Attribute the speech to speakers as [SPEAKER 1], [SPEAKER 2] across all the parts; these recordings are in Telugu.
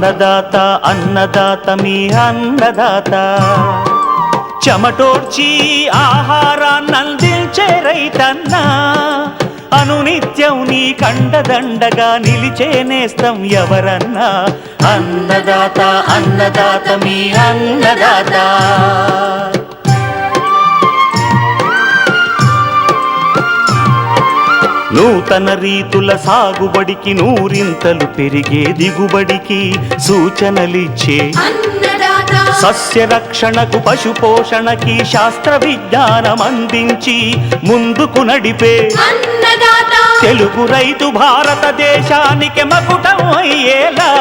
[SPEAKER 1] అన్నదాత అన్నదాత మీ అన్నదాత చెమటోడ్చి ఆహారాన్నందించే రైతన్నా అనునిత్యం నీ కండదండగా నిలిచే నేస్తం ఎవరన్నా అన్నదాత అన్నదాత మీ అన్నదాత. నూతన రీతుల సాగుబడికి నూరింతలు పెరిగే దిగుబడికి సూచనలిచ్చే సస్య రక్షణకు పశు పోషణకి శాస్త్ర విజ్ఞానం అందించి ముందుకు నడిపే తెలుగు రైతు భారతదేశానికి మకుటం అయ్యేలా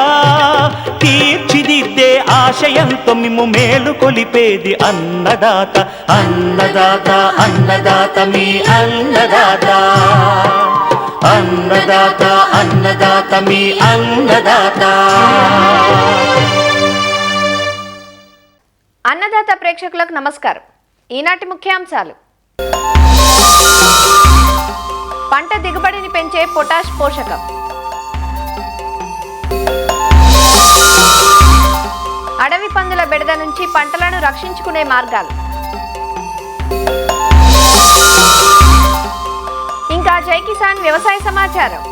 [SPEAKER 1] తీర్చిదిద్దే ఆశయంతో మిమ్ము మేలు కొలిపేది అన్నదాత అన్నదాత అన్నదాత మీ అన్నదాత అన్నదాత అన్నదాత మీ అన్నదాత.
[SPEAKER 2] అన్నదాత ప్రేక్షకులకు నమస్కారం. ఈనాటి ముఖ్యాంశాలు: పంట దిగుబడిని పెంచే పొటాష్ పోషకం, అడవి పందుల బెడద నుంచి పంటలను రక్షించుకునే మార్గాలు, ఇంకా జై కిసాన్ వ్యవసాయ సమాచారం.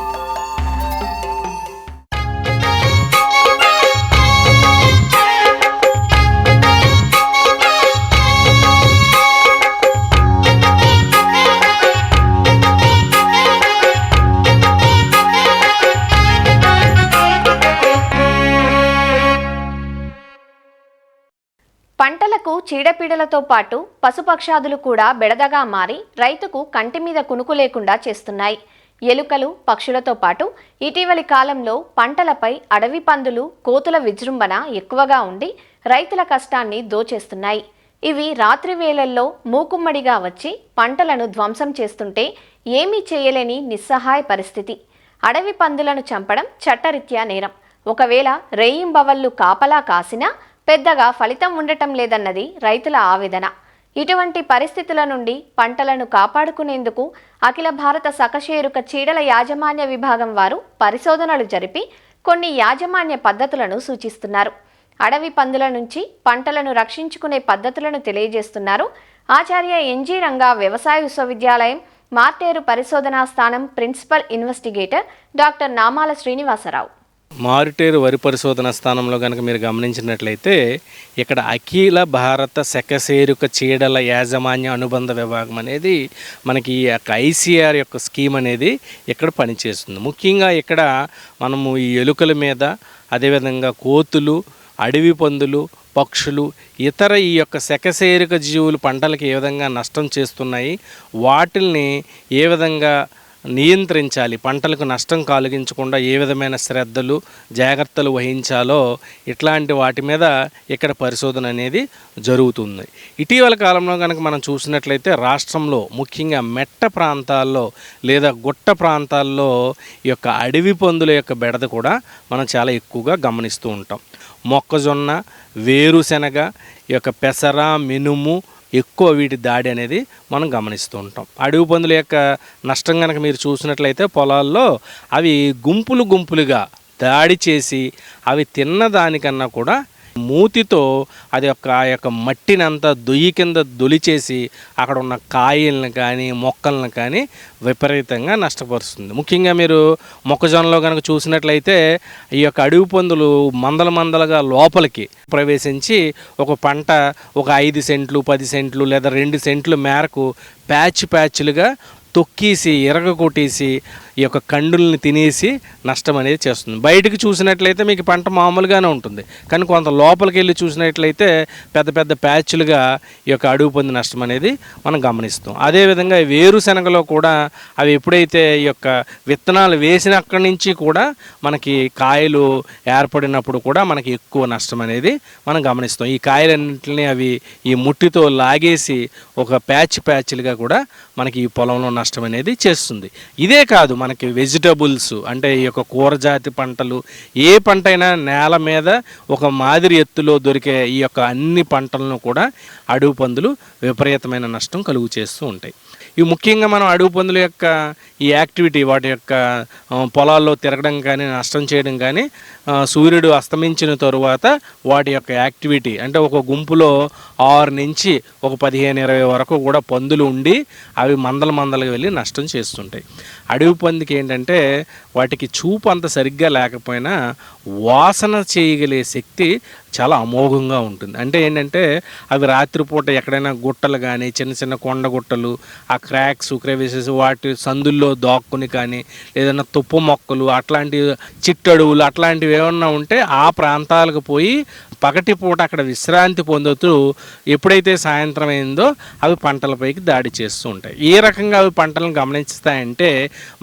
[SPEAKER 2] పంటలకు చీడపీడలతో పాటు పశుపక్షాదులు కూడా బెడదగా మారి రైతుకు కంటి మీద కునుకు లేకుండా చేస్తున్నాయి. ఎలుకలు, పక్షులతో పాటు ఇటీవలి కాలంలో పంటలపై అడవి పందులు, కోతుల విజృంభణ ఎక్కువగా ఉండి రైతుల కష్టాన్ని దోచేస్తున్నాయి. ఇవి రాత్రి వేళల్లో మూకుమ్మడిగా వచ్చి పంటలను ధ్వంసం చేస్తుంటే ఏమీ చేయలేని నిస్సహాయ పరిస్థితి. అడవి పందులను చంపడం చట్టరీత్యా నేరం. ఒకవేళ రేయింబవళ్లు కాపలా కాసినా పెద్దగా ఫలితం ఉండటం లేదన్నది రైతుల ఆవేదన. ఇటువంటి పరిస్థితుల నుండి పంటలను కాపాడుకునేందుకు అఖిల భారత సకశేరుక చీడల యాజమాన్య విభాగం వారు పరిశోధనలు జరిపి కొన్ని యాజమాన్య పద్ధతులను సూచిస్తున్నారు. అడవి పందుల నుంచి పంటలను రక్షించుకునే పద్ధతులను తెలియజేస్తున్నారు ఆచార్య ఎన్జీ రంగా వ్యవసాయ విశ్వవిద్యాలయం మార్టేరు పరిశోధనా స్థానం ప్రిన్సిపల్ ఇన్వెస్టిగేటర్ డాక్టర్ నామాల శ్రీనివాసరావు.
[SPEAKER 3] మార్టేరు వరి పరిశోధన స్థానంలో కనుక మీరు గమనించినట్లయితే ఇక్కడ అఖిల భారత శకశేరుక చీడల యాజమాన్య అనుబంధ విభాగం అనేది మనకి ఈ యొక్క ఐసీఆర్ యొక్క స్కీమ్ అనేది ఇక్కడ పనిచేస్తుంది. ముఖ్యంగా ఇక్కడ మనము ఈ ఎలుకల మీద, అదేవిధంగా కోతులు, అడవి పందులు, పక్షులు, ఇతర ఈ యొక్క శకశేరుక జీవులు పంటలకు ఏ విధంగా నష్టం చేస్తున్నాయి, వాటిల్ని ఏ విధంగా నియంత్రించాలి, పంటలకు నష్టం కలిగించకుండా ఏ విధమైన శ్రద్ధలు, జాగ్రత్తలు వహించాలో ఇట్లాంటి వాటి మీద ఇక్కడ పరిశోధన అనేది జరుగుతుంది. ఇటీవల కాలంలో కనుక మనం చూసినట్లయితే రాష్ట్రంలో ముఖ్యంగా మెట్ట ప్రాంతాల్లో లేదా గుట్ట ప్రాంతాల్లో ఈ యొక్క అడవి పందుల యొక్క బెడద కూడా మనం చాలా ఎక్కువగా గమనిస్తూ ఉంటాం. మొక్కజొన్న, వేరుశెనగ, ఈ యొక్క పెసర, మినుము ఎక్కువ వీటి దాడి అనేది మనం గమనిస్తూ ఉంటాం. అడవి పందుల యొక్క నష్టం కనుక మీరు చూసినట్లయితే పొలాల్లో అవి గుంపులుగా దాడి చేసి అవి తిన్న దానికన్నా కూడా మూతితో అది ఆ యొక్క మట్టిని అంతా దొయ్యి కింద దొలిచేసి అక్కడ ఉన్న కాయలను కానీ మొక్కలను కానీ విపరీతంగా నష్టపరుస్తుంది. ముఖ్యంగా మీరు మొక్కజొన్నలో కనుక చూసినట్లయితే ఈ యొక్క అడవి పందులు మందలుగా లోపలికి ప్రవేశించి ఒక పంట ఒక 5 సెంట్లు 10 సెంట్లు లేదా 2 సెంట్ల మేరకు ప్యాచ్లుగా తొక్కేసి ఎరగొట్టేసి ఈ యొక్క కండుల్ని తినేసి నష్టం అనేది చేస్తుంది. బయటకు చూసినట్లయితే మీకు పంట మామూలుగానే ఉంటుంది, కానీ కొంత లోపలికి వెళ్ళి చూసినట్లయితే పెద్ద ప్యాచ్లుగా ఈ యొక్క అడుగు పొంది నష్టం అనేది మనం గమనిస్తాం. అదేవిధంగా వేరుశెనగలో కూడా అవి ఎప్పుడైతే ఈ యొక్క విత్తనాలు వేసినక్కడి నుంచి కూడా మనకి కాయలు ఏర్పడినప్పుడు కూడా మనకి ఎక్కువ నష్టం అనేది మనం గమనిస్తాం. ఈ కాయలన్నింటినీ అవి ఈ ముట్టితో లాగేసి ఒక ప్యాచ్లుగా కూడా మనకి ఈ పొలంలో నష్టం అనేది చేస్తుంది. ఇదే కాదు, మనకి వెజిటబుల్స్ అంటే ఈ యొక్క కూరజాతి పంటలు ఏ పంట అయినా నేల మీద ఒక మాదిరి ఎత్తులో దొరికే ఈ యొక్క అన్ని పంటలను కూడా అడవి పందులు విపరీతమైన నష్టం కలుగు చేస్తూ ఉంటాయి. ఇవి ముఖ్యంగా మనం అడవి పందుల యొక్క ఈ యాక్టివిటీ వాటి యొక్క పొలాల్లో తిరగడం కానీ నష్టం చేయడం కానీ సూర్యుడు అస్తమించిన తరువాత వాటి యొక్క యాక్టివిటీ అంటే ఒక గుంపులో 6 నుంచి ఒక 15-20 వరకు కూడా పందులు ఉండి అవి మందలుగా వెళ్ళి నష్టం చేస్తుంటాయి. అడవి పందికి ఏంటంటే వాటికి చూపు అంత సరిగ్గా లేకపోయినా వాసన చేయగలిగే శక్తి చాలా అమోఘంగా ఉంటుంది. అంటే ఏంటంటే అవి రాత్రిపూట ఎక్కడైనా గుట్టలు కానీ చిన్న చిన్న కొండ గుట్టలు ఆ క్రాక్స్ క్రెవిసెస్ వాటి సందుల్లో దాక్కుని కానీ ఏదైనా తుప్పు మొక్కలు అట్లాంటి చిట్టడువులు అట్లాంటివి ఏమన్నా ఉంటే ఆ ప్రాంతాలకు పోయి పగటిపూట అక్కడ విశ్రాంతి పొందుతూ ఎప్పుడైతే సాయంత్రం అయిందో అవి పంటలపైకి దాడి చేస్తూ ఉంటాయి. ఏ రకంగా అవి పంటలను గమనిస్తాయంటే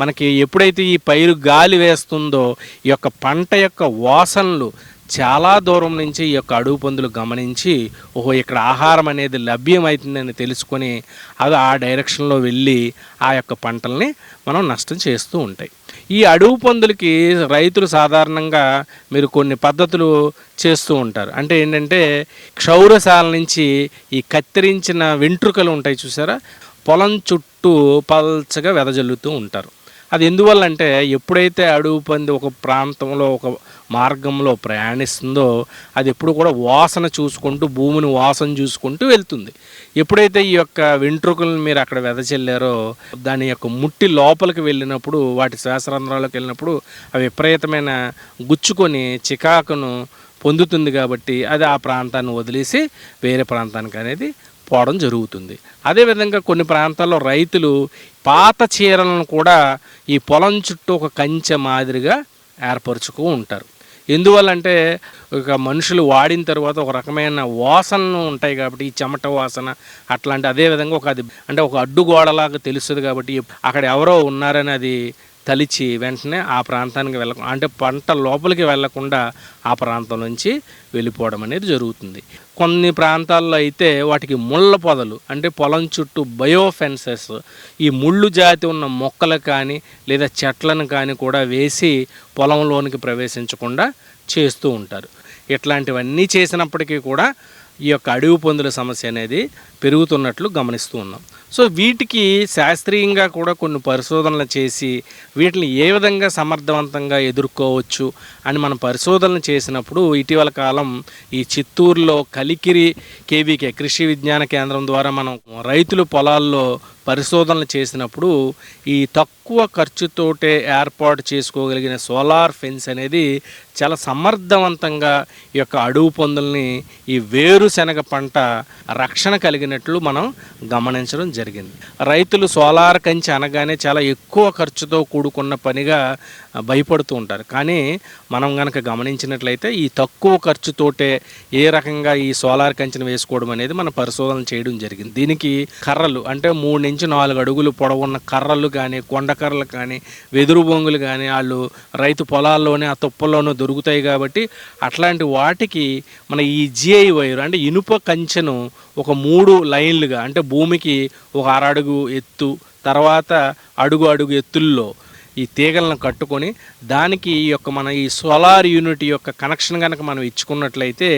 [SPEAKER 3] మనకి ఎప్పుడైతే ఈ పైరు గాలి వేస్తుందో ఈ యొక్క పంట యొక్క వాసనలు చాలా దూరం నుంచి ఈ యొక్క అడవి పందులు గమనించి ఓహో ఇక్కడ ఆహారం అనేది లభ్యమవుతుందని తెలుసుకొని అవి ఆ డైరెక్షన్లో వెళ్ళి ఆ యొక్క పంటల్ని మనం నష్టం చేస్తూ ఉంటాయి. ఈ అడవి పందులకి రైతులు సాధారణంగా మీరు కొన్ని పద్ధతులు చేస్తూ ఉంటారు. అంటే ఏంటంటే క్షౌరశాల నుంచి ఈ కత్తిరించిన వెంట్రుకలు ఉంటాయి చూసారా, పొలం చుట్టూ పల్చగా వెదజల్లుతూ ఉంటారు. అది ఎందువల్ల అంటే ఎప్పుడైతే అడవి పంది ఒక ప్రాంతంలో ఒక మార్గంలో ప్రయాణిస్తుందో అది ఎప్పుడు కూడా వాసన చూసుకుంటూ భూమిని వాసన చూసుకుంటూ వెళ్తుంది. ఎప్పుడైతే ఈ యొక్క వెంట్రుకలను మీరు అక్కడ వెదజల్లారో దాని యొక్క ముట్టి లోపలికి వెళ్ళినప్పుడు వాటి శ్వాసరంధ్రాలకు వెళ్ళినప్పుడు అవి విపరీతమైన గుచ్చుకొని చికాకును పొందుతుంది. కాబట్టి అది ఆ ప్రాంతాన్ని వదిలేసి వేరే ప్రాంతానికి అనేది పోవడం జరుగుతుంది. అదేవిధంగా కొన్ని ప్రాంతాల్లో రైతులు పాత చీరలను కూడా ఈ పొలం చుట్టూ ఒక కంచె మాదిరిగా ఏర్పరచుతూ ఉంటారు. ఎందువల్లంటే ఒక మనుషులు వాడిన తర్వాత ఒక రకమైన వాసనలు ఉంటాయి కాబట్టి ఈ చెమట వాసన అట్లాంటి అదేవిధంగా ఒక అది అంటే ఒక అడ్డుగోడలాగా తెలుస్తుంది కాబట్టి అక్కడ ఎవరో ఉన్నారని అది తలిచి వెంటనే ఆ ప్రాంతానికి వెళ్ళకుండా అంటే పంట లోపలికి వెళ్లకుండా ఆ ప్రాంతం నుంచి వెళ్ళిపోవడం అనేది జరుగుతుంది. కొన్ని ప్రాంతాల్లో అయితే వాటికి ముళ్ళ పొదలు అంటే పొలం చుట్టూ బయోఫెన్సెస్ ఈ ముళ్ళు జాతి ఉన్న మొక్కలు కానీ లేదా చెట్లను కానీ కూడా వేసి పొలంలోనికి ప్రవేశించకుండా చేస్తూ ఉంటారు. ఇట్లాంటివన్నీ చేసినప్పటికీ కూడా ఈ యొక్క అడవి పందుల సమస్య అనేది పెరుగుతున్నట్లు గమనిస్తూ ఉన్నాం. సో వీటికి శాస్త్రీయంగా కూడా కొన్ని పరిశోధనలు చేసి వీటిని ఏ విధంగా సమర్థవంతంగా ఎదుర్కోవచ్చు అని మనం పరిశోధనలు చేసినప్పుడు ఇటీవల కాలం ఈ చిత్తూరులో కలికిరి కేవీకే కృషి విజ్ఞాన కేంద్రం ద్వారా మనం రైతుల పొలాల్లో పరిశోధనలు చేసినప్పుడు ఈ తక్కువ ఖర్చుతోటే ఏర్పాటు చేసుకోగలిగిన సోలార్ ఫెన్స్ అనేది చాలా సమర్థవంతంగా ఈ యొక్క అడవి పందుల్ని ఈ వేరుశనగ పంట రక్షణ కలిగినట్లు మనం గమనించడం జరిగింది. రైతులు సోలార్ కంచె అనగానే చాలా ఎక్కువ ఖర్చుతో కూడుకున్న పనిగా భయపడుతూ ఉంటారు. కానీ మనం కనుక గమనించినట్లయితే ఈ తక్కువ ఖర్చుతోటే ఏ రకంగా ఈ సోలార్ కంచెను వేసుకోవడం అనేది మనం పరిశోధన చేయడం జరిగింది. దీనికి కర్రలు అంటే 3 నుంచి 4 అడుగులు పొడవున్న కర్రలు కానీ కొండ కర్రలు కానీ వెదురు బొంగులు కానీ వాళ్ళు రైతు పొలాల్లోనే ఆ తుప్పల్లోనూ దొరుకుతాయి. కాబట్టి అట్లాంటి వాటికి మన ఈ జిఐ వైర్ అంటే ఇనుప కంచెను ఒక 3 లైన్లుగా అంటే భూమికి ఒక 1/2 అడుగు ఎత్తు తర్వాత అడుగు ఎత్తుల్లో ఈ తీగలను కట్టుకొని దానికి ఈ యొక్క మన ఈ సోలార్ యూనిట్ యొక్క కనెక్షన్ కనుక మనం ఇచ్చుకున్నట్లయితే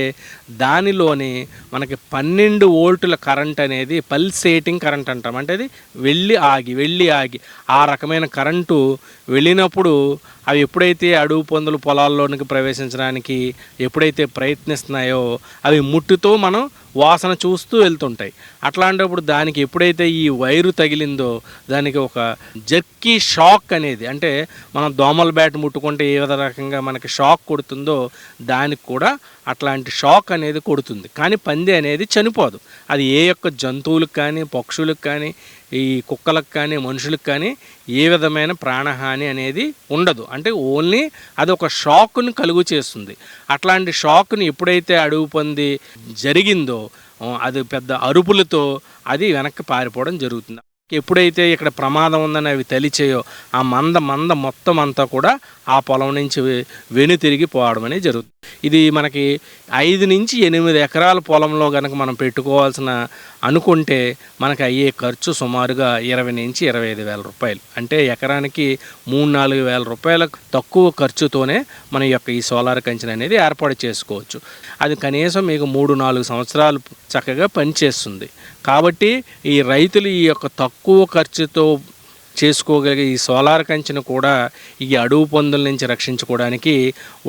[SPEAKER 3] దానిలోని మనకి 12 వోల్టుల కరెంట్ అనేది పల్సేటింగ్ కరెంట్ అంటాం. అంటే అది వెళ్ళి ఆగి ఆ రకమైన కరెంటు వెళ్ళినప్పుడు అవి ఎప్పుడైతే అడవి పందులు పొలాల్లోనికి ప్రవేశించడానికి ఎప్పుడైతే ప్రయత్నిస్తున్నాయో అవి ముట్టుతో మనం వాసన చూస్తూ వెళ్తుంటాయి. అట్లాంటప్పుడు దానికి ఎప్పుడైతే ఈ వైరు తగిలిందో దానికి ఒక జర్కీ షాక్ అనేది అంటే మనం దోమల బ్యాట్ ముట్టుకుంటే ఏ విధ రకంగా మనకి షాక్ కొడుతుందో దానికి కూడా అట్లాంటి షాక్ అనేది కొడుతుంది. కానీ పంది అనేది చనిపోదు. అది ఏ యొక్క జంతువులకు కానీ పక్షులకు కానీ ఈ కుక్కలకు కానీ మనుషులకు కానీ ఏ విధమైన ప్రాణహాని అనేది ఉండదు. అంటే ఓన్లీ అది ఒక షాక్ను కలుగు చేస్తుంది. అట్లాంటి షాక్ని ఎప్పుడైతే అడవి పంది జరిగిందో అది పెద్ద అరుపులతో అది వెనక్కి పారిపోవడం జరుగుతుంది. ఎప్పుడైతే ఇక్కడ ప్రమాదం ఉందని అవి తెలిచేయో ఆ మంద మొత్తం అంతా కూడా ఆ పొలం నుంచి వెనుతిరిగి పోవడం అనేది జరుగుతుంది. ఇది మనకి 5 నుంచి 8 ఎకరాల పొలంలో కనుక మనం పెట్టుకోవాల్సిన అనుకుంటే మనకు అయ్యే ఖర్చు సుమారుగా 20 నుంచి 25 వేల రూపాయలు. అంటే ఎకరానికి 3-4 వేల రూపాయల తక్కువ ఖర్చుతోనే మన యొక్క ఈ సోలార్ కంచెను అనేది ఏర్పాటు చేసుకోవచ్చు. అది కనీసం మీకు 3-4 సంవత్సరాలు చక్కగా పనిచేస్తుంది. కాబట్టి ఈ రైతులు ఈ యొక్క తక్కువ ఖర్చుతో చేసుకోగలిగే ఈ సోలార్ కంచెను కూడా ఈ అడవి పందుల నుంచి రక్షించుకోవడానికి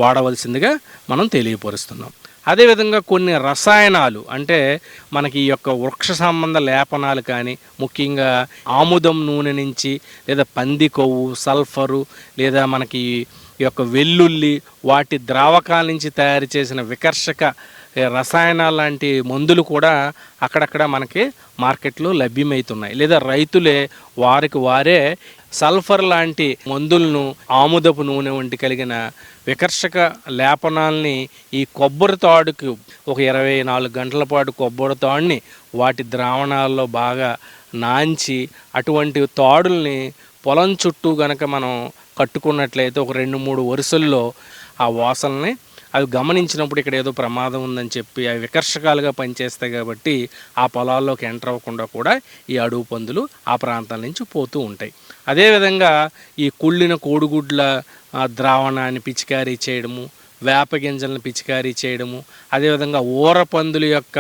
[SPEAKER 3] వాడవలసిందిగా మనం తెలియపరుస్తున్నాం. అదేవిధంగా కొన్ని రసాయనాలు అంటే మనకి ఈ యొక్క వృక్ష సంబంధ లేపనాలు కానీ, ముఖ్యంగా ఆముదం నూనె నుంచి లేదా పంది కొవ్వు, సల్ఫరు లేదా మనకి ఈ యొక్క వెల్లుల్లి వాటి ద్రావకాల నుంచి తయారు చేసిన వికర్షక రసాయనాలు లాంటి మందులు కూడా అక్కడక్కడ మనకి మార్కెట్లో లభ్యమవుతున్నాయి. లేదా రైతులే వారికి వారే సల్ఫర్ లాంటి మందులను, ఆముదపు నూనె వంటి కలిగిన వికర్షక లేపనాల్ని ఈ కొబ్బరి తాడుకు ఒక 24 గంటల పాటు కొబ్బరి తాడుని వాటి ద్రావణాల్లో బాగా నాంచి అటువంటి తాడుల్ని పొలం చుట్టూ గనక మనం కట్టుకున్నట్లయితే ఒక 2-3 వరుసల్లో ఆ వాసనని అవి గమనించినప్పుడు ఇక్కడ ఏదో ప్రమాదం ఉందని చెప్పి అవి వికర్షకాలుగా పనిచేస్తాయి. కాబట్టి ఆ పొలాల్లోకి ఎంటర్ అవ్వకుండా కూడా ఈ అడవి పందులు ఆ ప్రాంతాల నుంచి పోతూ ఉంటాయి. అదేవిధంగా ఈ కుళ్ళిన కోడిగుడ్ల ద్రావణాన్ని పిచికారీ చేయడము, వేప గింజలను పిచికారీ చేయడము, అదేవిధంగా ఊర పందుల యొక్క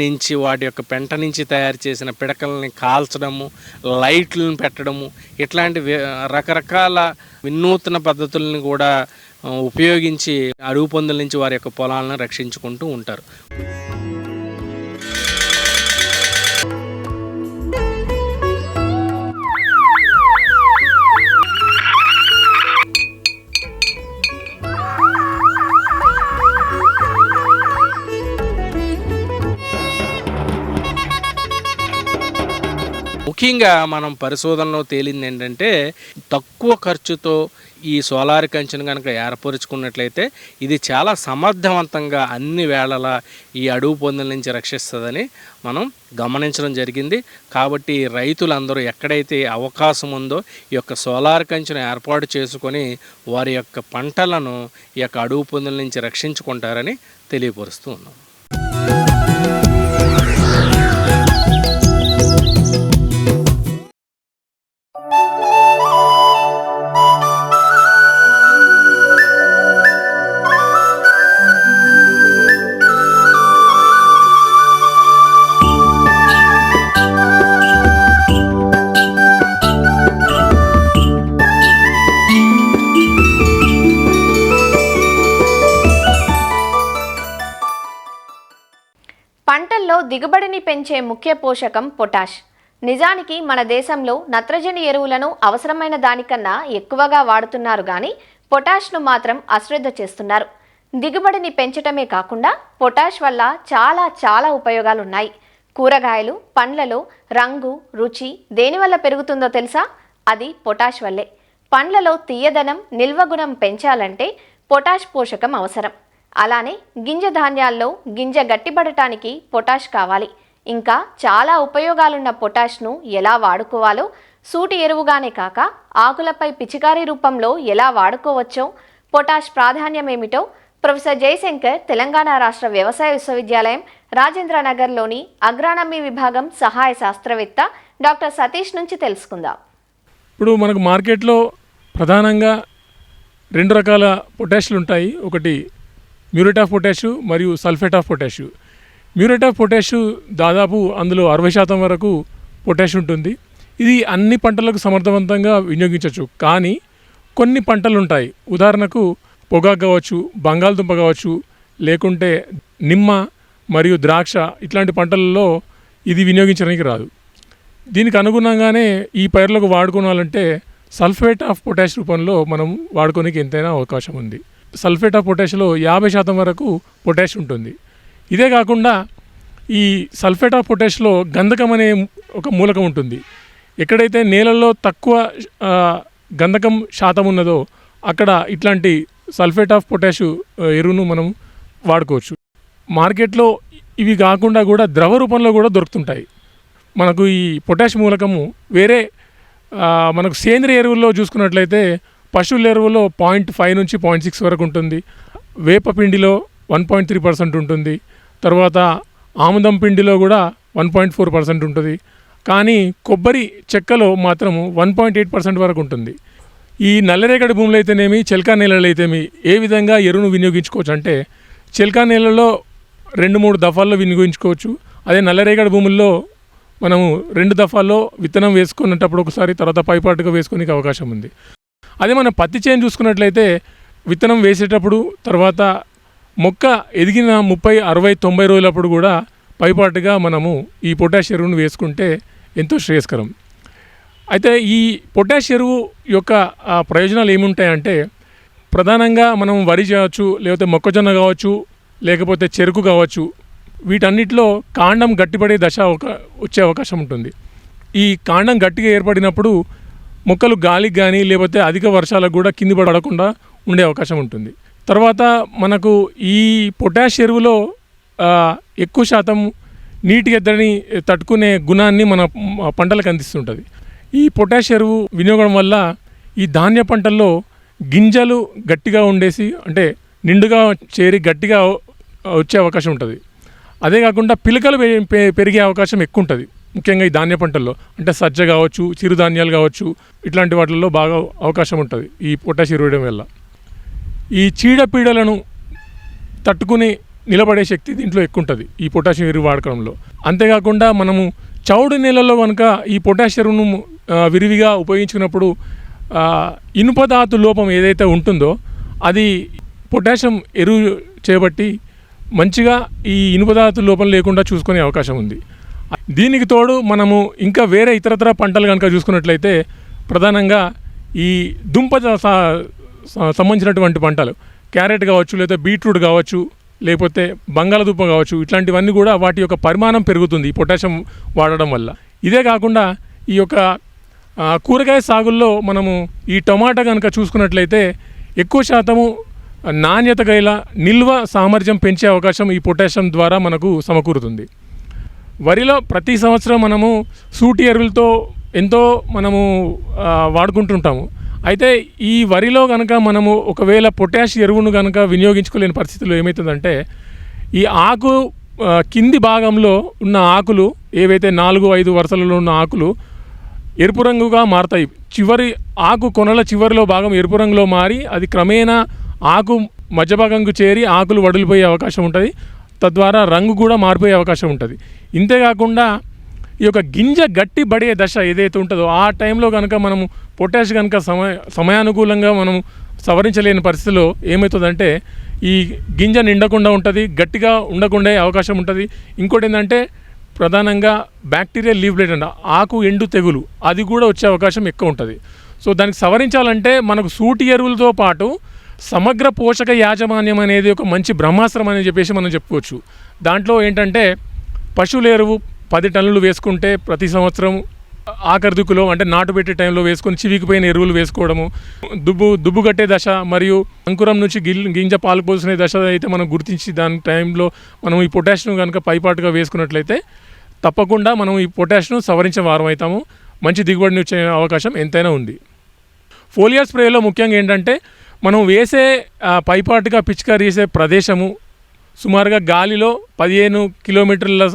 [SPEAKER 3] నుంచి వాటి యొక్క పెంట నుంచి తయారు చేసిన పిడకల్ని కాల్చడము, లైట్లను పెట్టడము, ఇట్లాంటి రకరకాల వినూత్న పద్ధతులను కూడా ఉపయోగించి అడవి పందుల నుంచి వారి యొక్క పొలాలను రక్షించుకుంటూ ఉంటారు. ముఖ్యంగా మనం పరిశోధనలో తేలింది ఏంటంటే తక్కువ ఖర్చుతో ఈ సోలార్ కంచెను కనుక ఏర్పరుచుకున్నట్లయితే ఇది చాలా సమర్థవంతంగా అన్ని వేళలా ఈ అడవి పందుల నుంచి రక్షిస్తుందని మనం గమనించడం జరిగింది. కాబట్టి రైతులందరూ ఎక్కడైతే అవకాశం ఉందో ఈ యొక్క సోలార్ కంచెను ఏర్పాటు చేసుకొని వారి యొక్క పంటలను ఈ యొక్క అడవి పందుల నుంచి రక్షించుకుంటారని తెలియపరుస్తూ ఉన్నాం.
[SPEAKER 2] పంటల్లో దిగుబడిని పెంచే ముఖ్య పోషకం పొటాష్. నిజానికి మన దేశంలో నత్రజని ఎరువులను అవసరమైన దానికన్నా ఎక్కువగా వాడుతున్నారు కానీ పొటాష్ను మాత్రం అశ్రద్ధ చేస్తున్నారు. దిగుబడిని పెంచటమే కాకుండా పొటాష్ వల్ల చాలా ఉపయోగాలున్నాయి. కూరగాయలు, పండ్లలో రంగు, రుచి దేనివల్ల పెరుగుతుందో తెలుసా? అది పొటాష్ వల్లే. పండ్లలో తీయదనం, నిల్వగుణం పెంచాలంటే పొటాష్ పోషకం అవసరం. అలానే గింజ ధాన్యాల్లో గింజ గట్టిపడటానికి పొటాష్ కావాలి. ఇంకా చాలా ఉపయోగాలున్న పొటాష్ను ఎలా వాడుకోవాలో, సూటి ఎరువుగానే కాక ఆకులపై పిచికారీ రూపంలో ఎలా వాడుకోవచ్చో, పొటాష్ ప్రాధాన్యం ఏమిటో ప్రొఫెసర్ జయశంకర్ తెలంగాణ రాష్ట్ర వ్యవసాయ విశ్వవిద్యాలయం రాజేంద్రనగర్లోని అగ్రానమీ విభాగం సహాయ శాస్త్రవేత్త డాక్టర్ సతీష్ నుంచి తెలుసుకుందాం.
[SPEAKER 4] ఇప్పుడు మనకు మార్కెట్లో ప్రధానంగా 2 రకాల పొటాష్లు ఉంటాయి. ఒకటి మ్యూరేట్ ఆఫ్ పొటాష్ మరియు sulphate of potash. Muriate of potash దాదాపు అందులో 60% వరకు పొటాష్ ఉంటుంది. ఇది అన్ని పంటలకు సమర్థవంతంగా వినియోగించవచ్చు. కానీ కొన్ని పంటలు ఉంటాయి, ఉదాహరణకు పొగాకు కావచ్చు, బంగాళదుంప కావచ్చు, లేకుంటే నిమ్మ మరియు ద్రాక్ష, ఇట్లాంటి పంటలలో ఇది వినియోగించడానికి రాదు. దీనికి అనుగుణంగానే ఈ పైర్లకు వాడుకోవాలంటే సల్ఫేట్ ఆఫ్ పొటాష్ రూపంలో మనం వాడుకోనికి ఎంతైనా అవకాశం ఉంది. సల్ఫేట్ ఆఫ్ పొటాష్లో 50% వరకు పొటాష్ ఉంటుంది. ఇదే కాకుండా ఈ సల్ఫేట్ ఆఫ్ పొటాష్లో గంధకం అనే ఒక మూలకం ఉంటుంది. ఎక్కడైతే నేలల్లో తక్కువ గంధకం శాతం ఉన్నదో అక్కడ ఇట్లాంటి సల్ఫేట్ ఆఫ్ పొటాష్ ఎరువును మనం వాడుకోవచ్చు. మార్కెట్లో ఇవి కాకుండా కూడా ద్రవ రూపంలో కూడా దొరుకుతుంటాయి. మనకు ఈ పొటాష్ మూలకము వేరే మనకు సేంద్రియ ఎరువుల్లో చూసుకున్నట్లయితే పశువుల ఎరువులో 0.5 నుంచి 0.6 వరకు ఉంటుంది. వేపపిండిలో 1.3% ఉంటుంది. తర్వాత ఆముదం పిండిలో కూడా 1.4% ఉంటుంది. కానీ కొబ్బరి చెక్కలో మాత్రం 1.8% వరకు ఉంటుంది. ఈ నల్లరేగడి భూములు అయితేనేమి, చెల్కా నేలలు అయితేమి ఏ విధంగా ఎరువును వినియోగించుకోవచ్చు అంటే, చెల్కా నేలలో 2-3 దఫాల్లో వినియోగించుకోవచ్చు. అదే నల్లరేగడి భూముల్లో మనము 2 దఫాల్లో విత్తనం వేసుకున్నప్పుడు ఒకసారి, తర్వాత పైపాటుగా వేసుకునే అవకాశం ఉంది. అదే మనం పత్తి చేను చూసుకున్నట్లయితే విత్తనం వేసేటప్పుడు, తర్వాత మొక్క ఎదిగిన 30, 60, 90 రోజులప్పుడు కూడా పైపాటుగా మనము ఈ పొటాష్ ఎరువును వేసుకుంటే ఎంతో శ్రేయస్కరం. అయితే ఈ పొటాష్ ఎరువు యొక్క ప్రయోజనాలు ఏముంటాయంటే, ప్రధానంగా మనం వరి కావచ్చు, లేకపోతే మొక్కజొన్న కావచ్చు, లేకపోతే చెరుకు కావచ్చు, వీటన్నిటిలో కాండం గట్టిపడే దశ వచ్చే అవకాశం ఉంటుంది. ఈ కాండం గట్టిగా ఏర్పడినప్పుడు మొక్కలు గాలికి కానీ లేకపోతే అధిక వర్షాలకు కూడా కింది పడకుండా ఉండే అవకాశం ఉంటుంది. తర్వాత మనకు ఈ పొటాష్ ఎరువులో ఎక్కువ శాతం నీటి ఎద్దడిని తట్టుకునే గుణాన్ని మన పంటలకు అందిస్తుంటుంది. ఈ పొటాష్ ఎరువు వినియోగం వల్ల ఈ ధాన్య పంటల్లో గింజలు గట్టిగా ఉండేసి, అంటే నిండుగా చేరి గట్టిగా వచ్చే అవకాశం ఉంటుంది. అదే కాకుండా పిలకలు పెరిగే అవకాశం ఎక్కువ ఉంటుంది. ముఖ్యంగా ఈ ధాన్య పంటల్లో, అంటే సజ్జ కావచ్చు, చిరుధాన్యాలు కావచ్చు, ఇట్లాంటి వాటిల్లో బాగా అవకాశం ఉంటుంది ఈ పొటాష్ ఎరువు వేయడం వల్ల. ఈ చీడపీడలను తట్టుకుని నిలబడే శక్తి దీంట్లో ఎక్కువ ఉంటుంది ఈ పొటాషియం ఎరువు వాడకంలో. అంతేకాకుండా మనము చౌడు నేలల్లో కనుక ఈ పొటాష్ ఎరువును విరివిగా ఉపయోగించుకున్నప్పుడు ఇనుపధాతు లోపం ఏదైతే ఉంటుందో అది పొటాషియం ఎరువు చేయబట్టి మంచిగా ఈ ఇనుపధాతు లోపం లేకుండా చూసుకునే అవకాశం ఉంది. దీనికి తోడు మనము ఇంకా వేరే ఇతరత్ర పంటలు కనుక చూసుకున్నట్లయితే, ప్రధానంగా ఈ దుంప సంబంధించినటువంటి పంటలు, క్యారెట్ కావచ్చు, లేదా బీట్రూట్ కావచ్చు, లేకపోతే బంగాళదుంప కావచ్చు, ఇట్లాంటివన్నీ కూడా వాటి యొక్క పరిమాణం పెరుగుతుంది ఈ పొటాషియం వాడడం వల్ల. ఇదే కాకుండా ఈ యొక్క కూరగాయ సాగుల్లో మనము ఈ టమాటా కనుక చూసుకున్నట్లయితే ఎక్కువ శాతము నాణ్యత గల నిల్వ సామర్థ్యం పెంచే అవకాశం ఈ పొటాషియం ద్వారా మనకు సమకూరుతుంది. వరిలో ప్రతి సంవత్సరం మనము సూటి ఎరువులతో ఎంతో మనము వాడుకుంటుంటాము. అయితే ఈ వరిలో కనుక మనము ఒకవేళ పొటాష్ ఎరువును కనుక వినియోగించుకోలేని పరిస్థితుల్లో ఏమవుతుందంటే, ఈ ఆకు కింది భాగంలో ఉన్న ఆకులు ఏవైతే 4-5 వరుసలలో ఉన్న ఆకులు ఎరుపు రంగుగా మారుతాయి. చివరి ఆకు కొనల చివరిలో భాగం ఎరుపు రంగులో మారి అది క్రమేణా ఆకు మధ్య భాగంకు చేరి ఆకులు వడిలిపోయే అవకాశం ఉంటుంది. తద్వారా రంగు కూడా మారిపోయే అవకాశం ఉంటుంది. ఇంతేకాకుండా ఈ యొక్క గింజ గట్టి పడే దశ ఏదైతే ఉంటుందో ఆ టైంలో కనుక మనము పొటాష్ కనుక సమయానుకూలంగా మనం సవరించలేని పరిస్థితిలో ఏమవుతుందంటే ఈ గింజ నిండకుండా ఉంటుంది, గట్టిగా ఉండకుండా అవకాశం ఉంటుంది. ఇంకోటి ఏంటంటే ప్రధానంగా బ్యాక్టీరియల్ లీవ్ బ్లైట్ అంట, ఆకు ఎండు తెగులు, అది కూడా వచ్చే అవకాశం ఎక్కువ ఉంటుంది. సో దానికి సవరించాలంటే మనకు సూటి ఎరువులతో పాటు సమగ్ర పోషక యాజమాన్యం అనేది ఒక మంచి బ్రహ్మాస్త్రం అని చెప్పేసి మనం చెప్పుకోవచ్చు. దాంట్లో ఏంటంటే పశువుల ఎరువు 10 టన్నులు వేసుకుంటే ప్రతి సంవత్సరం ఆఖరి దిక్కులో, అంటే నాటు పెట్టే టైంలో వేసుకొని చివికిపోయిన ఎరువులు వేసుకోవడము, దుబ్బు కట్టే దశ మరియు అంకురం నుంచి గింజ పాలు పోసుకునే దశ అయితే మనం గుర్తించి దాని టైంలో మనం ఈ పొటాషియం కనుక పైపాటుగా వేసుకున్నట్లయితే తప్పకుండా మనం ఈ పొటాషియం సవరించే వారం అవుతాము. మంచి దిగుబడిని వచ్చే అవకాశం ఎంతైనా ఉంది. ఫోలియర్ స్ప్రేలో ముఖ్యంగా ఏంటంటే మనం వేసే పైపాటుగా పిచికారీ చేసే ప్రదేశము సుమారుగా గాలిలో 15 కిలోమీటర్ల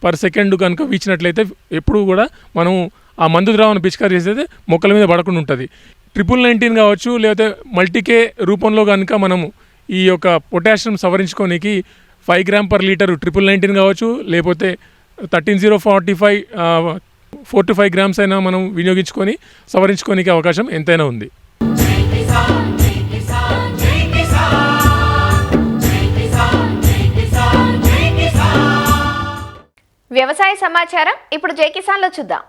[SPEAKER 4] పర్ సెకండ్ కనుక వీచినట్లయితే ఎప్పుడు కూడా మనం ఆ మందు ద్రావణం పిచికారీ చేసేది మొక్కల మీద పడకుండా ఉంటుంది. 19 కావచ్చు, లేకపోతే మల్టీకే రూపంలో కనుక మనము ఈ యొక్క పొటాషియం సవరించుకోనికి 5 గ్రామ్ పర్ లీటరు 19 కావచ్చు, లేకపోతే 13045 4 to 5 గ్రామ్స్ అయినా మనం వినియోగించుకొని సవరించుకోనికి అవకాశం ఎంతైనా ఉంది.
[SPEAKER 2] వ్యవసాయ సమాచారం ఇప్పుడు జై కిసాన్లో చూద్దాం.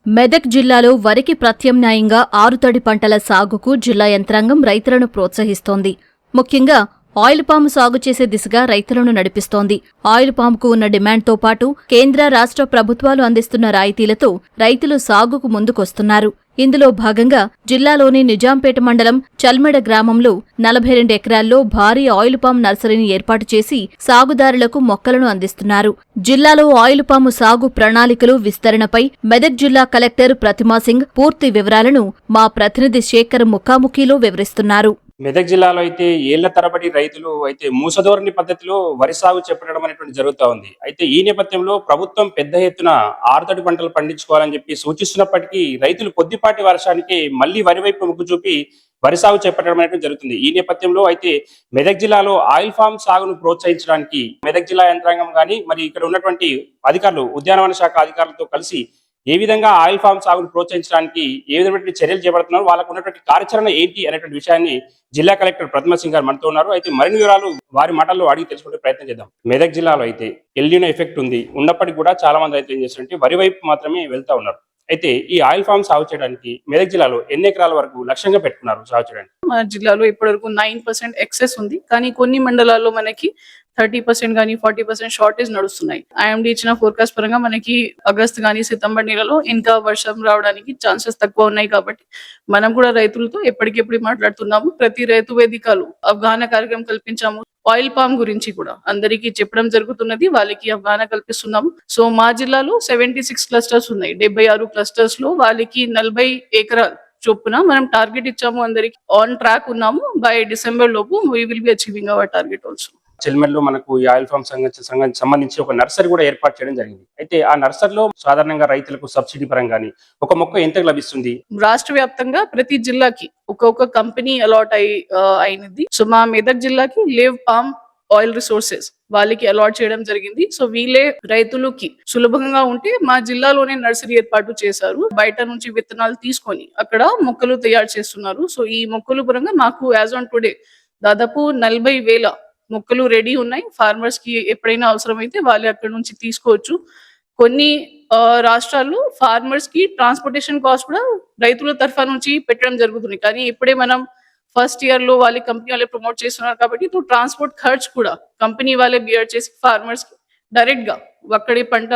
[SPEAKER 5] మెదక్ జిల్లాలో వరికి ప్రత్యామ్నాయంగా ఆరుతడి పంటల సాగుకు జిల్లా యంత్రాంగం రైతులను ప్రోత్సహిస్తోంది. ముఖ్యంగా ఆయిల్ పామ్ సాగు చేసే దిశగా రైతులను నడిపిస్తోంది. ఆయిల్ పామ్కు ఉన్న డిమాండ్తో పాటు కేంద్ర, రాష్ట్ర ప్రభుత్వాలు అందిస్తున్న రాయితీలతో రైతులు సాగుకు ముందుకొస్తున్నారు. ఇందులో భాగంగా జిల్లాలోని నిజాంపేట మండలం చల్మెడ గ్రామంలో 42 ఎకరాల్లో భారీ ఆయిల్ పామ్ నర్సరీని ఏర్పాటు చేసి సాగుదారులకు మొక్కలను అందిస్తున్నారు. జిల్లాలో ఆయిల్ పాము సాగు ప్రణాళికలు విస్తరణపై మెదక్ జిల్లా కలెక్టర్ ప్రతిమా సింగ్ పూర్తి వివరాలను మా ప్రతినిధి శేఖర్ ముఖాముఖిలో వివరిస్తున్నారు.
[SPEAKER 6] మెదక్ జిల్లాలో అయితే ఏళ్ల తరబడి రైతులు అయితే మూసధోరణి పద్ధతిలో వరి సాగు చేపట్టడం అనేటువంటి జరుగుతూ ఉంది. అయితే ఈ నేపథ్యంలో ప్రభుత్వం పెద్ద ఎత్తున ఆరుతడి పంటలు పండించుకోవాలని చెప్పి సూచిస్తున్నప్పటికీ రైతులు కొద్దిపాటి వర్షానికి మళ్లీ వరి వైపు మొగ్గు చూపి వరి సాగు చేపట్టడం అనేటువంటి జరుగుతుంది. ఈ నేపథ్యంలో అయితే మెదక్ జిల్లాలో ఆయిల్ ఫామ్ సాగును ప్రోత్సహించడానికి మెదక్ జిల్లా యంత్రాంగం కానీ మరి ఇక్కడ ఉన్నటువంటి అధికారులు, ఉద్యానవన శాఖ అధికారులతో కలిసి ఏ విధంగా ఆయిల్ ఫామ్ సాగును ప్రోత్సహించడానికి ఏ విధమైనటువంటి చర్యలు చేపడుతున్నారు, వాళ్ళకు ఉన్నటువంటి కార్యాచరణ ఏంటి అనేటువంటి విషయాన్ని జిల్లా కలెక్టర్ ప్రతిమా సింగ్ గారు మనతో ఉన్నారు. అయితే మరిన్ని వివరాలు వారి మాటల్లో అడిగి తెలుసుకునే ప్రయత్నం చేద్దాం. మెదక్ జిల్లాలో అయితే ఎల్నినో ఎఫెక్ట్ ఉంది, ఉన్నప్పటికీ కూడా చాలా మంది రైతులు ఏం చేస్తారంటే వరి వైపు మాత్రమే వెళ్తా ఉన్నారు. అయితే ఈ ఆయిల్ ఫామ్ సాగు చేయడానికి మెదక్ జిల్లాలో ఎన్ని ఎకరాల వరకు లక్ష్యంగా పెట్టుకున్నారు సాగు చేయడానికి?
[SPEAKER 7] మన జిల్లాలో ఇప్పటివరకు 9% ఎక్సెస్ ఉంది, కానీ కొన్ని మండలాల్లో మనకి 30% కానీ 40% షార్టేజ్ నడుస్తున్నాయి. ఐఎండీ ఇచ్చిన ఫోర్కాస్ట్ పరంగా మనకి ఆగస్ట్ కానీ సితంబర్ నెలలో ఇంకా వర్షం రావడానికి ఛాన్సెస్ తక్కువ ఉన్నాయి. కాబట్టి మనం కూడా రైతులతో ఎప్పటికెప్పుడు మాట్లాడుతున్నాము. ప్రతి రైతు వేదికలు అవగాహన కార్యక్రమం కల్పించాము. ఆయిల్ పామ్ గురించి కూడా అందరికీ చెప్పడం జరుగుతున్నది, వాళ్ళకి అవగాహన కల్పిస్తున్నాము. సో మా జిల్లాలో 76 క్లస్టర్స్ ఉన్నాయి. 76 క్లస్టర్స్ లో వాళ్ళకి 40 ఎకరాలు చొప్పున మనం టార్గెట్ ఇచ్చాము. అందరికి ఆన్ ట్రాక్ ఉన్నాము. బై డిసెంబర్ లోపు we will be achieving our target also.
[SPEAKER 6] చెల్మెల్లో మనకు ఈ ఆయిల్ ఫామ్ సంబంధించి ఒక నర్సరీ కూడా ఏర్పాటు చేయడం జరిగింది. అయితే ఆ నర్సరీలో సాధారణంగా రైతులకు సబ్సిడీ పరంగా ఒక మొక్క ఎంత లభిస్తుంది?
[SPEAKER 7] రాష్ట్ర వ్యాప్తంగా ప్రతి జిల్లాకి ఒక్కొక్క కంపెనీ అలాట్ అయినది. సో మా మెదక్ జిల్లాకి లివ్ పామ్ ఆయిల్ రిసోర్సెస్ వాళ్ళకి అలాట్ చేయడం జరిగింది. సో వీళ్ళే రైతులకి సులభంగా ఉంటే మా జిల్లాలోనే నర్సరీ ఏర్పాటు చేశారు. బయట నుంచి విత్తనాలు తీసుకొని అక్కడ మొక్కలు తయారు చేస్తున్నారు. సో ఈ మొక్కలు పరంగా మాకు యాజ్ ఆన్ టుడే దాదాపు 40,000 మొక్కలు రెడీ ఉన్నాయి. ఫార్మర్స్ కి ఎప్పుడైనా అవసరమైతే వాళ్ళు అక్కడ నుంచి తీసుకోవచ్చు. కొన్ని రాష్ట్రాల్లో ఫార్మర్స్ కి ట్రాన్స్పోర్టేషన్ కాస్ట్ కూడా రైతుల తరఫా నుంచి పెట్టడం జరుగుతుంది. కానీ ఇప్పుడే మనం ఫస్ట్ ఇయర్ లో వాళ్ళ కంపెనీ వాళ్ళే ప్రమోట్ చేస్తున్నారు కాబట్టి ట్రాన్స్పోర్ట్ ఖర్చు కూడా కంపెనీ వాళ్ళే బియర్ చేసి ఫార్మర్స్ కి డైరెక్ట్ గా అక్కడే పంట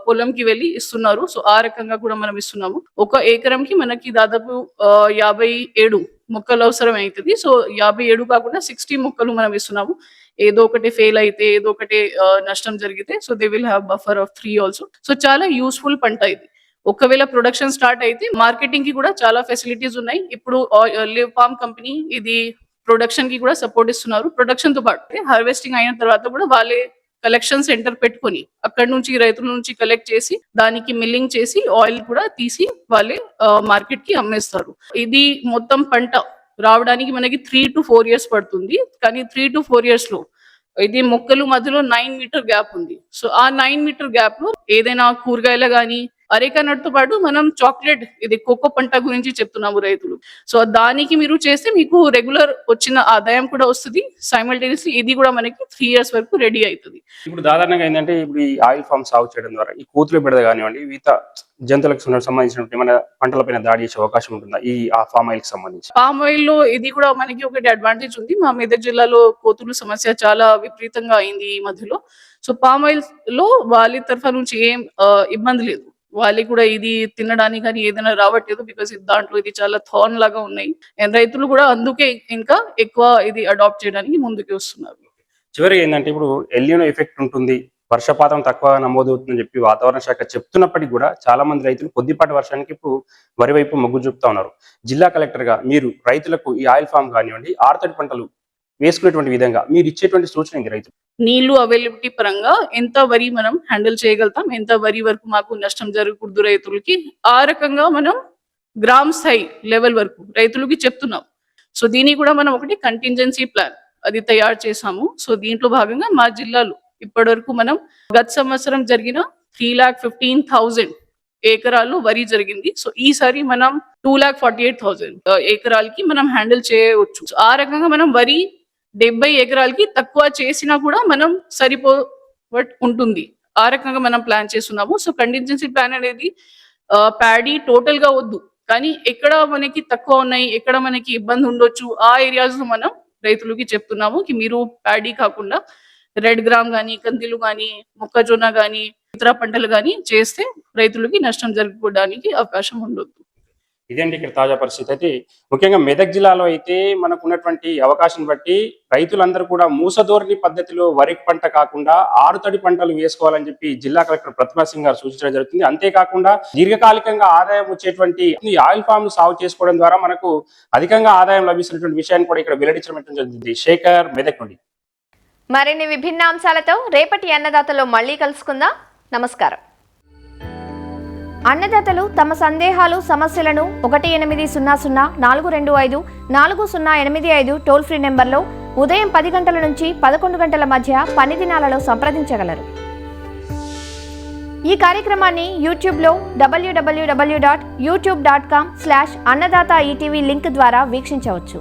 [SPEAKER 7] పొలంకి వెళ్ళి ఇస్తున్నారు. సో ఆ రకంగా కూడా మనం ఇస్తున్నాము. ఒక ఎకరంకి మనకి దాదాపు 57 మొక్కలు అవసరం అవుతుంది. సో 57 కాకుండా 60 మొక్కలు మనం ఇస్తున్నాము. ఏదో ఒకటి ఫెయిల్ అయితే, ఏదో ఒకటి నష్టం జరిగితే so they will have buffer of 3 also. So చాలా యూస్ఫుల్ పంట ఇది. ఒకవేళ ప్రొడక్షన్ స్టార్ట్ అయితే మార్కెటింగ్ కి కూడా చాలా ఫెసిలిటీస్ ఉన్నాయి. ఇప్పుడు లివ్ పామ్ కంపెనీ ఇది ప్రొడక్షన్ కి కూడా సపోర్ట్ ఇస్తున్నారు. ప్రొడక్షన్ తో పాటు హార్వెస్టింగ్ అయిన తర్వాత కూడా వాళ్ళే కలెక్షన్ సెంటర్ పెట్టుకొని అక్కడ నుంచి రైతుల నుంచి కలెక్ట్ చేసి దానికి మిల్లింగ్ చేసి ఆయిల్ కూడా తీసి వాళ్ళే మార్కెట్ కి అమ్మేస్తారు. ఇది మొత్తం పంట రావడానికి మనకి 3 to 4 years పడుతుంది. కానీ 3 to 4 years లో ఇది మొక్కలు మధ్యలో 9 మీటర్ గ్యాప్ ఉంది. సో ఆ 9 మీటర్ గ్యాప్ లో ఏదైనా కూరగాయలు గానీ అరేకా నట్తో పాటు మనం చాక్లెట్, ఇది కోకో పంట గురించి చెప్తున్నాము రైతులు. సో దానికి మీరు చేస్తే మీకు రెగ్యులర్ వచ్చిన ఆదాయం కూడా వస్తుంది. సైమల్టేనియస్లీ ఇది కూడా మనకి 3 years వరకు రెడీ అవుతుంది.
[SPEAKER 6] ఇప్పుడు సాధారణంగా ఏంటంటే ఇప్పుడు ఈ ఆయిల్ ఫామ్ సాగు చేయడం ద్వారా ఈ కోతులు బెడద కానివ్వండి, వివిధ జంతువులకు సంబంధించిన ఏమైనా పంటలపైన దాడి చేసే అవకాశం ఉంటుందా ఈ ఫామ్ ఆయిల్ కి సంబంధించి?
[SPEAKER 7] పామ్ ఆయిల్ లో ఇది కూడా మనకి ఒకటి అడ్వాంటేజ్ ఉంది. మా మెదక్ జిల్లాలో కోతులు సమస్య చాలా విపరీతంగా అయింది ఈ మధ్యలో. సో పామ్ ఆయిల్ లో వాళ్ళ తరఫు నుంచి ఏం ఇబ్బంది లేదు. వాళ్ళకి కూడా ఇది తినడానికి కానీ ఏదైనా రావట్లేదు. బికాస్ దాంట్లో ఇది చాలా థార్న్ లాగా ఉన్నాయి. రైతులు కూడా అందుకే ఇంకా ఎక్కువ ఇది అడాప్ట్ చేయడానికి ముందుకు వస్తున్నారు.
[SPEAKER 6] చివరిగా ఏంటంటే ఇప్పుడు ఎల్నినో ఎఫెక్ట్ ఉంటుంది, వర్షపాతం తక్కువ నమోదవుతుందని చెప్పి వాతావరణ శాఖ చెప్తున్నప్పటికీ కూడా చాలా మంది రైతులు కొద్దిపాటి వర్షానికి ఇప్పుడు వరి వైపు మొగ్గు చూపుతా ఉన్నారు. జిల్లా కలెక్టర్ గా మీరు రైతులకు ఈ ఆయిల్ ఫామ్ కానివ్వండి, ఆరుతడి పంటలు వేసుకునేటువంటి విధంగా మీరు ఇచ్చేటువంటి సూచన ఏంటి రైతులు?
[SPEAKER 7] నీళ్లు అవైలబిలిటీ పరంగా ఎంత వరి మనం హ్యాండిల్ చేయగలుగుతాం, ఎంత వరి వరకు మాకు నష్టం జరగకూడదు రైతులకి, ఆ రకంగా మనం గ్రామ స్థాయి లెవెల్ వరకు రైతులకి చెప్తున్నాం. సో దీన్ని కూడా మనం ఒకటి కంటింజెన్సీ ప్లాన్ అది తయారు చేసాము. సో దీంట్లో భాగంగా మా జిల్లాలో ఇప్పటి వరకు మనం గత సంవత్సరం జరిగిన 3,15,000 ఎకరాలు వరి జరిగింది. సో ఈసారి మనం 2,48,000 ఎకరాలకి మనం హ్యాండిల్ చేయవచ్చు. ఆ రకంగా మనం వరి 70 ఎకరాలకి తక్కువ చేసినా కూడా మనం ఉంటుంది. ఆ రకంగా మనం ప్లాన్ చేస్తున్నాము. సో కంటింజెన్సీ ప్లాన్ అనేది ప్యాడీ టోటల్ గా వద్దు, కానీ ఎక్కడ మనకి తక్కువ ఉన్నాయి, ఎక్కడ మనకి ఇబ్బంది ఉండొచ్చు, ఆ ఏరియాస్ లో మనం రైతులకి చెప్తున్నాము కి మీరు ప్యాడీ కాకుండా రెడ్ గ్రామ్ కానీ, కందిలు కానీ, మొక్కజొన్న కానీ, ఇతర పంటలు కానీ చేస్తే రైతులకి నష్టం జరగడానికి అవకాశం ఉండదు.
[SPEAKER 6] ఇదండి ఇక్కడ తాజా పరిస్థితి. అయితే ముఖ్యంగా మెదక్ జిల్లాలో అయితే మనకు ఉన్నటువంటి అవకాశం బట్టి రైతులందరూ కూడా మూసధోరణి పద్ధతిలో వరి పంట కాకుండా ఆరుతడి పంటలు వేసుకోవాలని చెప్పి జిల్లా కలెక్టర్ ప్రతిభా సింగ్ గారు సూచించడం జరుగుతుంది. అంతేకాకుండా దీర్ఘకాలికంగా ఆదాయం వచ్చేటువంటి ఈ ఆయిల్ ఫామ్ సాగు చేసుకోవడం ద్వారా మనకు అధికంగా ఆదాయం లభిస్తున్నటువంటి విషయాన్ని కూడా ఇక్కడ వెల్లడించడం జరిగింది. శేఖర్, మెదక్ నుండి.
[SPEAKER 2] మరిన్ని విభిన్న అంశాలతో రేపటి అన్నదాతలో మళ్ళీ కలుసుకుందాం. నమస్కారం. అన్నదాతలు తమ సందేహాలు, సమస్యలను 1800-425-4085 టోల్ ఫ్రీ నెంబర్లో ఉదయం 10 గంటల నుంచి 11 గంటల మధ్య పని దినాలలో సంప్రదించగలరు. ఈ కార్యక్రమాన్ని యూట్యూబ్లో www.youtube.com/annadaata ETV లింక్ ద్వారా వీక్షించవచ్చు.